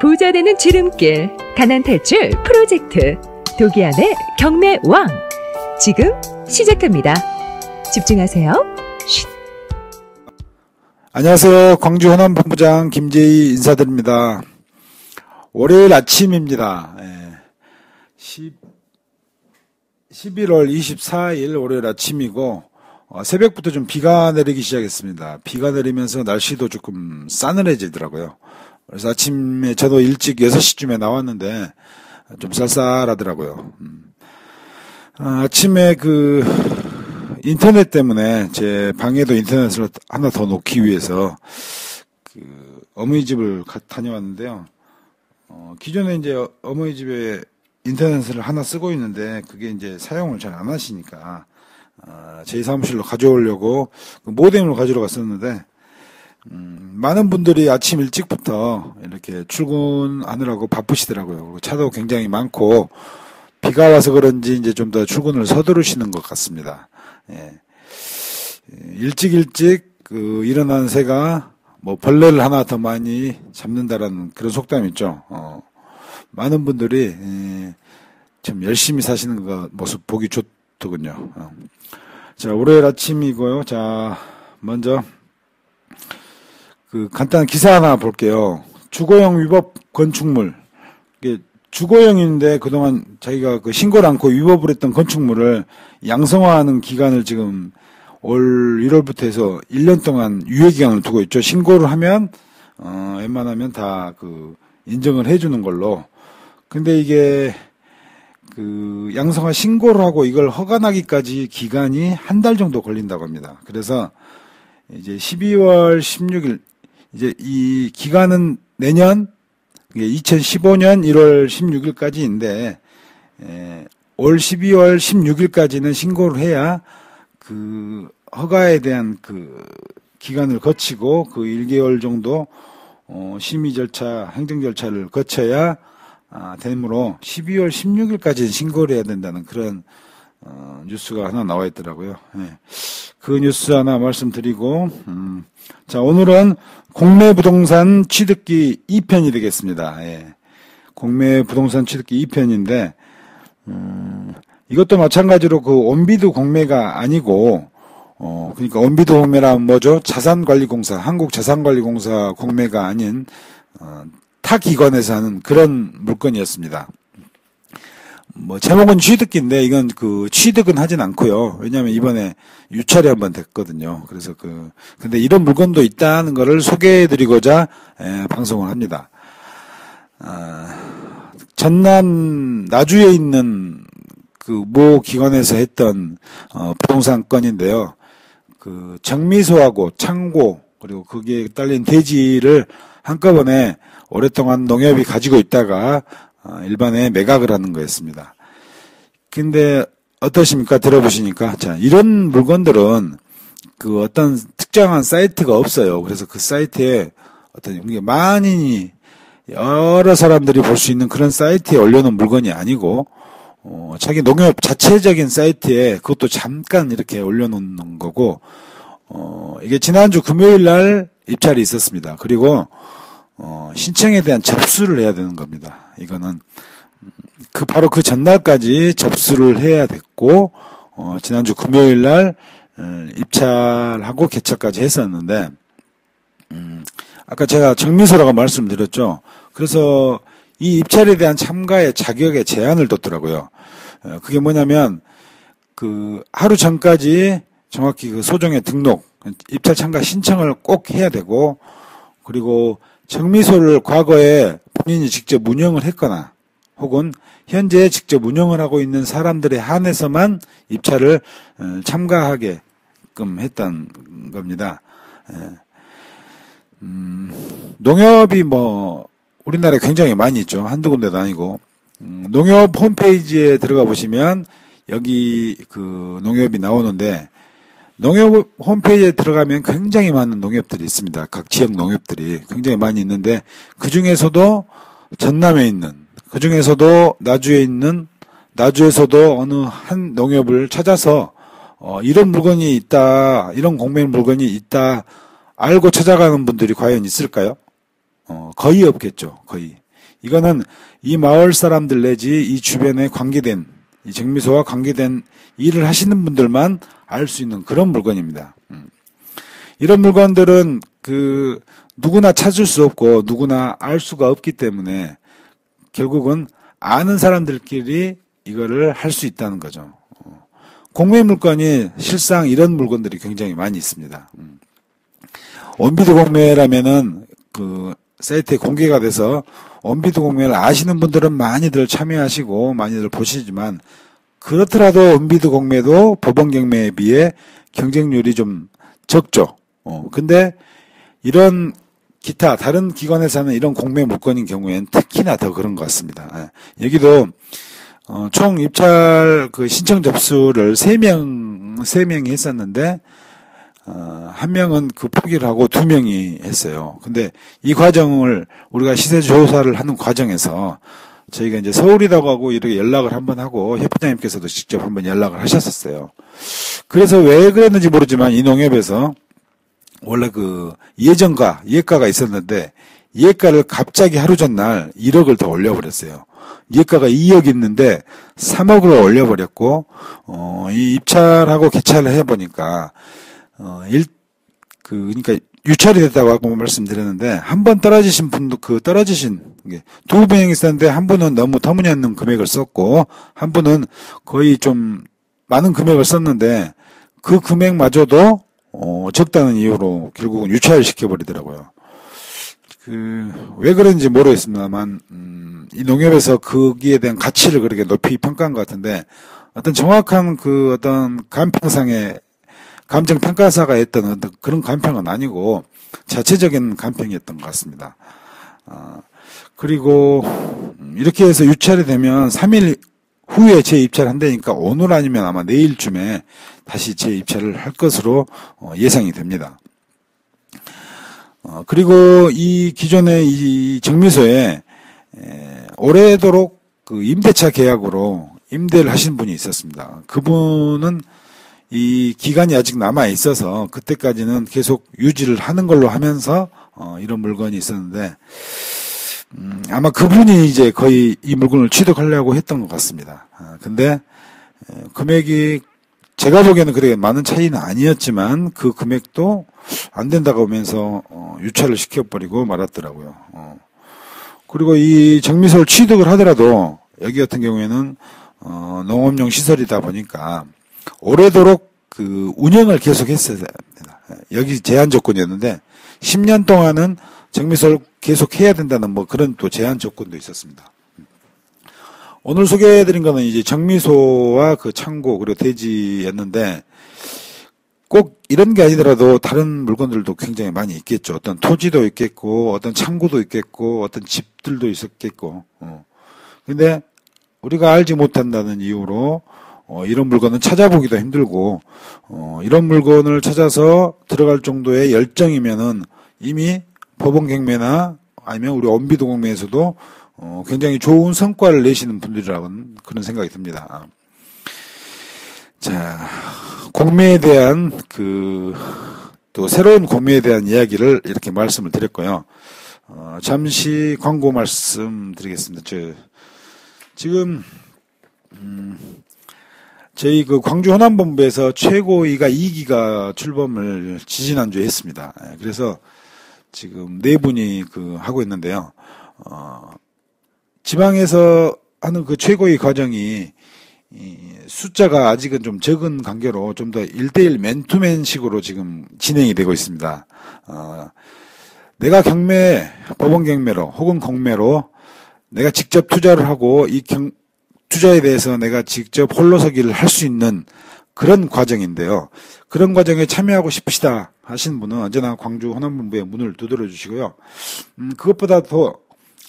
부자 되는 지름길, 가난 탈출 프로젝트 도기안의 경매왕 지금 시작합니다. 집중하세요. 쉿. 안녕하세요. 광주 호남본부장 김재희 인사드립니다. 월요일 아침입니다. 11월 24일 월요일 아침이고 새벽부터 좀 비가 내리기 시작했습니다. 비가 내리면서 날씨도 조금 싸늘해지더라고요. 그래서 아침에 저도 일찍 6시쯤에 나왔는데 좀 쌀쌀하더라고요. 아침에 인터넷 때문에 제 방에도 인터넷을 하나 더 놓기 위해서 어머니 집을 다녀왔는데요. 기존에 이제 어머니 집에 인터넷을 하나 쓰고 있는데 그게 이제 사용을 잘 안 하시니까 제 사무실로 가져오려고 모뎀을 가지러 갔었는데 많은 분들이 아침 일찍부터 이렇게 출근하느라고 바쁘시더라고요. 그리고 차도 굉장히 많고 비가 와서 그런지 이제 좀 더 출근을 서두르시는 것 같습니다. 일찍 일어난 새가 벌레를 하나 더 많이 잡는다라는 그런 속담이 있죠. 많은 분들이 좀 열심히 사시는 모습 보기 좋더군요. 자, 월요일 아침이고요. 자, 먼저 간단한 기사 하나 볼게요. 주거용 위법 건축물. 이게 주거용인데 그동안 자기가 신고를 않고 위법을 했던 건축물을 양성화하는 기간을 지금 올 1월부터 해서 1년 동안 유예기간을 두고 있죠. 신고를 하면 웬만하면 다 인정을 해주는 걸로. 근데 이게 양성화 신고를 하고 이걸 허가나기까지 기간이 한 달 정도 걸린다고 합니다. 그래서 이제 12월 16일 이제 이 기간은 내년 2015년 1월 16일까지인데 올 12월 16일까지는 신고를 해야 허가에 대한 기간을 거치고 1개월 정도 심의 절차, 행정 절차를 거쳐야 되므로 12월 16일까지 신고를 해야 된다는 그런 뉴스가 하나 나와 있더라고요. 그 뉴스 하나 말씀드리고 자, 오늘은 공매부동산 취득기 2편이 되겠습니다. 공매부동산 취득기 2편인데 이것도 마찬가지로 온비드 공매가 아니고 그러니까 온비드 공매란 뭐죠? 자산관리공사, 한국자산관리공사 공매가 아닌 타 기관에서 하는 그런 물건이었습니다. 제목은 취득기인데 이건 취득은 하진 않고요. 왜냐하면 이번에 유찰이 한번 됐거든요. 그래서 근데 이런 물건도 있다는 거를 소개해드리고자 방송을 합니다. 전남 나주에 있는 모 기관에서 했던 부동산 건인데요. 정미소하고 창고 그리고 거기에 딸린 대지를 한꺼번에 오랫동안 농협이 가지고 있다가 일반에 매각을 하는 거였습니다. 근데 어떠십니까? 들어보시니까. 자, 이런 물건들은 어떤 특정한 사이트가 없어요. 그래서 그 사이트에 만인이 여러 사람들이 볼 수 있는 그런 사이트에 올려놓은 물건이 아니고 자기 농협 자체적인 사이트에 그것도 잠깐 이렇게 올려놓는 거고 이게 지난주 금요일 날 입찰이 있었습니다. 그리고 신청에 대한 접수를 해야 되는 겁니다. 이거는 바로 그 전날까지 접수를 해야 됐고 지난주 금요일 날 입찰하고 개찰까지 했었는데 아까 제가 정미소라고 말씀드렸죠. 그래서 이 입찰에 대한 참가의 자격에 제한을 뒀더라고요. 그게 뭐냐면 하루 전까지 정확히 소정의 등록, 입찰 참가 신청을 꼭 해야 되고 그리고 정미소를 과거에 본인이 직접 운영을 했거나 혹은 현재 직접 운영을 하고 있는 사람들에 한해서만 입찰을 참가하게끔 했던 겁니다. 농협이 우리나라에 굉장히 많이 있죠. 한두 군데도 아니고 농협 홈페이지에 들어가 보시면 여기 농협이 나오는데 농협 홈페이지에 들어가면 굉장히 많은 농협들이 있습니다. 각 지역 농협들이 굉장히 많이 있는데 그 중에서도 전남에 있는, 그 중에서도 나주에서도 어느 한 농협을 찾아서 이런 물건이 있다, 이런 공매 물건이 있다 알고 찾아가는 분들이 과연 있을까요? 거의 없겠죠. 거의. 이거는 이 마을 사람들 내지 이 주변에 관계된, 이 정미소와 관계된 일을 하시는 분들만 알 수 있는 그런 물건입니다. 이런 물건들은 누구나 찾을 수 없고 누구나 알 수가 없기 때문에 결국은 아는 사람들끼리 이거를 할 수 있다는 거죠. 공매 물건이 실상 이런 물건들이 굉장히 많이 있습니다. 원비드 공매라면은 사이트에 공개가 돼서 원비드 공매를 아시는 분들은 많이들 참여하시고 많이들 보시지만, 그렇더라도 원비드 공매도 법원 경매에 비해 경쟁률이 좀 적죠. 근데 이런 기타 다른 기관에서 하는 이런 공매 물건인 경우에는 특히나 더 그런 것 같습니다. 여기도 총 입찰 신청 접수를 3명이 했었는데, 한 명은 포기를 하고 2명이 했어요. 근데 이 과정을 우리가 시세 조사를 하는 과정에서 저희가 이제 서울이라고 하고 이렇게 연락을 한번 하고 협회장님께서도 직접 한번 연락을 하셨었어요. 그래서 왜 그랬는지 모르지만 이 농협에서 원래 예가가 있었는데 예가를 갑자기 하루 전날 1억을 더 올려버렸어요. 예가가 2억 있는데 3억으로 올려버렸고, 이 입찰하고 개찰을 해보니까, 그러니까 유찰이 됐다고 하고 말씀드렸는데, 한 번 떨어지신 분도, 떨어지신, 2명이 있었는데, 한 분은 너무 터무니없는 금액을 썼고, 한 분은 거의 좀 많은 금액을 썼는데, 그 금액마저도, 적다는 이유로 결국은 유찰을 시켜버리더라고요. 왜 그런지 모르겠습니다만, 이 농협에서 거기에 대한 가치를 그렇게 높이 평가한 것 같은데, 어떤 정확한 어떤 간평상의 감정평가사가 했던 어떤 그런 간평은 아니고, 자체적인 간평이었던 것 같습니다. 그리고, 이렇게 해서 유찰이 되면 3일 후에 재입찰을 한다니까 오늘 아니면 아마 내일쯤에 다시 재입찰을 할 것으로 예상이 됩니다. 그리고 이 기존의 이 정미소에 오래도록 임대차 계약으로 임대를 하신 분이 있었습니다. 그분은 이 기간이 아직 남아 있어서 그때까지는 계속 유지를 하는 걸로 하면서 이런 물건이 있었는데, 아마 그분이 이제 거의 이 물건을 취득하려고 했던 것 같습니다. 근데 금액이 제가 보기에는 그렇게 많은 차이는 아니었지만 그 금액도 안 된다고 하면서 유찰을 시켜버리고 말았더라고요. 그리고 이 정미소를 취득을 하더라도 여기 같은 경우에는 농업용 시설이다 보니까 오래도록 운영을 계속 했어야 됩니다. 여기 제한 조건이었는데 10년 동안은 정미소를 계속 해야 된다는 그런 또 제한 조건도 있었습니다. 오늘 소개해드린 거는 이제 정미소와 창고 그리고 대지였는데, 꼭 이런 게 아니더라도 다른 물건들도 굉장히 많이 있겠죠. 어떤 토지도 있겠고, 어떤 창고도 있겠고, 어떤 집들도 있었겠고. 근데 우리가 알지 못한다는 이유로 이런 물건은 찾아보기도 힘들고, 이런 물건을 찾아서 들어갈 정도의 열정이면은 이미 법원 경매나 아니면 우리 원비드 공매에서도 굉장히 좋은 성과를 내시는 분들이라는 그런 생각이 듭니다. 자, 공매에 대한 또 새로운 공매에 대한 이야기를 이렇게 말씀을 드렸고요. 잠시 광고 말씀드리겠습니다. 지금 저희 광주 호남본부에서 최고위가 2기가 출범을 지지난주에 했습니다. 그래서 지금 4분이 하고 있는데요. 지방에서 하는 최고위 과정이 숫자가 아직은 좀 적은 관계로 좀 더 1대1 맨투맨식으로 지금 진행이 되고 있습니다. 내가 법원 경매로 혹은 공매로 내가 직접 투자를 하고 이 투자에 대해서 내가 직접 홀로서기를 할 수 있는 그런 과정인데요. 그런 과정에 참여하고 싶으시다 하시는 분은 언제나 광주 호남본부에 문을 두드려 주시고요. 그것보다 더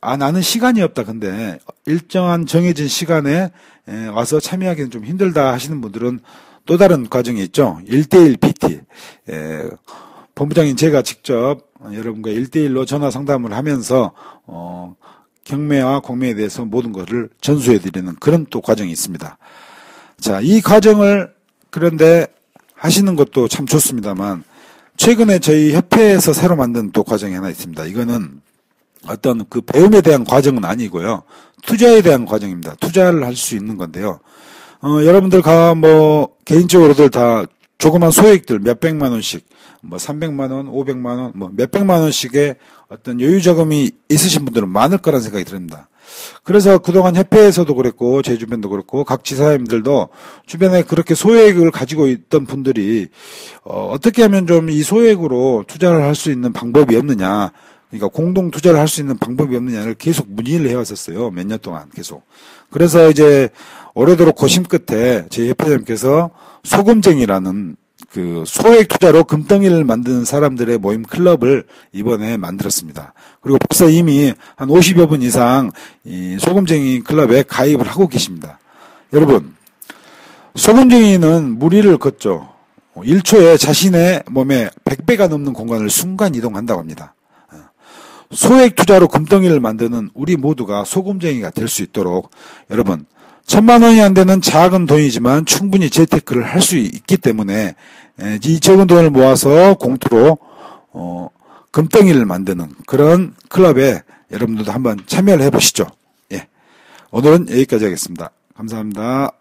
나는 시간이 없다. 근데 일정한 정해진 시간에 와서 참여하기는 좀 힘들다 하시는 분들은 또 다른 과정이 있죠. 1대1 PT. 본부장인 제가 직접 여러분과 1대1로 전화 상담을 하면서 경매와 공매에 대해서 모든 것을 전수해 드리는 그런 또 과정이 있습니다. 자, 이 과정을 그런데 하시는 것도 참 좋습니다만, 최근에 저희 협회에서 새로 만든 또 과정이 하나 있습니다. 이거는 어떤 그 배움에 대한 과정은 아니고요. 투자에 대한 과정입니다. 투자를 할 수 있는 건데요. 여러분들 개인적으로들 다 조그만 소액들 몇백만 원씩, 300만 원, 500만 원, 몇백만 원씩의 어떤 여유 자금이 있으신 분들은 많을 거란 생각이 듭니다. 그래서 그동안 협회에서도 그랬고, 제 주변도 그렇고, 각 지사님들도 주변에 그렇게 소액을 가지고 있던 분들이, 어떻게 하면 좀 이 소액으로 투자를 할 수 있는 방법이 없느냐, 그러니까 공동 투자를 할 수 있는 방법이 없느냐를 계속 문의를 해왔었어요. 몇 년 동안 계속. 그래서 이제 오래도록 고심 끝에 제 협회장님께서 소금쟁이라는 그 소액 투자로 금덩이를 만드는 사람들의 모임 클럽을 이번에 만들었습니다. 그리고 벌써 이미 한 50여 분 이상 이 소금쟁이 클럽에 가입을 하고 계십니다. 여러분, 소금쟁이는 무리를 걷죠. 1초에 자신의 몸에 100배가 넘는 공간을 순간 이동한다고 합니다. 소액 투자로 금덩이를 만드는 우리 모두가 소금쟁이가 될 수 있도록 여러분, 1,000만 원이 안 되는 작은 돈이지만 충분히 재테크를 할 수 있기 때문에 이 적은 돈을 모아서 공투로 금덩이를 만드는 그런 클럽에 여러분들도 한번 참여를 해보시죠. 예, 오늘은 여기까지 하겠습니다. 감사합니다.